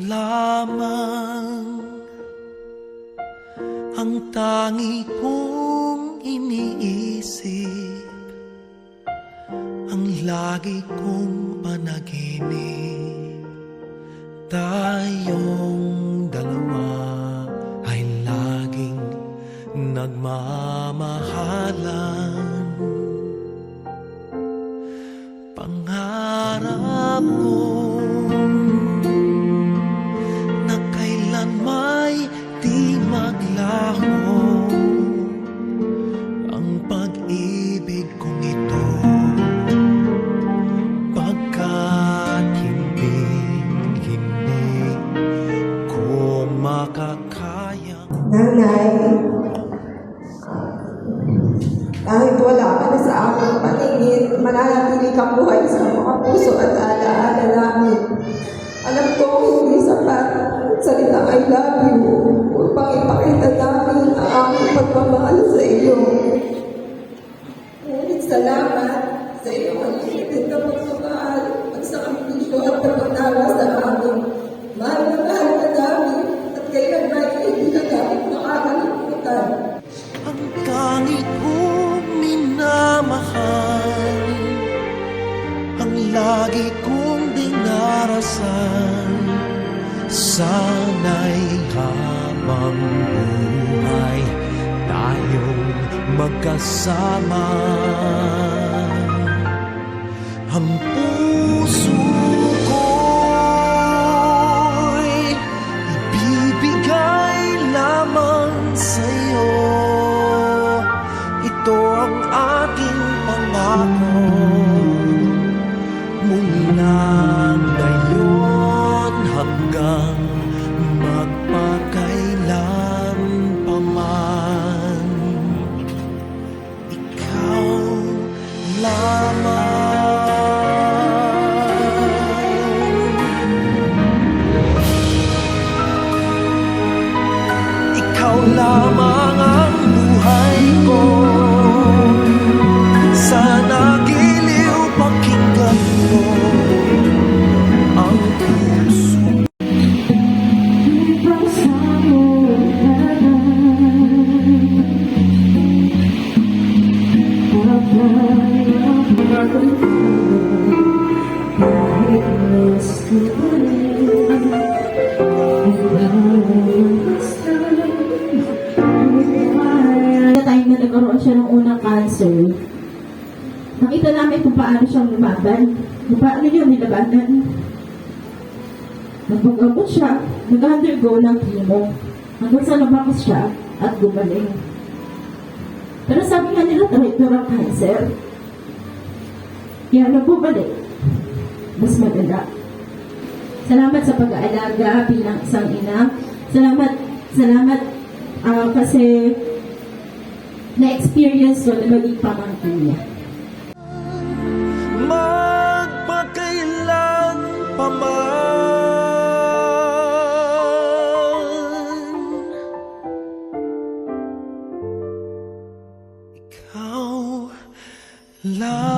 lamang ang tangi kong iniisip, ang lagi kong panaginip. Tayong dalawa ay laging nagmamahalan. Pangarap ko na kailan may di maglaho ang pag-ibig kong ito, pagkat hindi ko makakaya. Nanay, kahit wala ka na sa aming paningin, mananatili kang buhay sa mga puso at alaala namin. Alam ko hindi sapat ang salitang I love you upang ipakita namin ang aming pagmamahal sa iyo. Ngunit salamat sa iyong maliitin na pagmamahal at sa ambisyo at pagkatawa sa amin. Mahal na mahal ka namin at kailan ba hindi ka namin makakalimutan. Ang tangi kong minamahal, ang lagi kong dinarasal, sana'y habang buhay tayong magkasama. Ang puso ko'y ibibigay lamang sa'yo. Ito ang aking pangako mula ngayon hanggang magpakailan pa man. Ikaw lamang. Ikaw lamang ang buhay ko. Sana giliw pakinggan mo ang puso. Time na nagkaroon siya ng unang cancer, nakita namin kung paano siyang lumaban, kung paano niya nilabanan. Nagpagabot siya, nag-undergo ng chemo, hanggang sa lumakas siya at gumaling. Pero sabi nga nila, ito ang cancer. Kaya nang bumalik, mas maganda. Salamat sa pag-aalaga bilang isang ina. Salamat kasi na-experience ko na maging pamangkin niya. Magpakailan pa man, ikaw lang.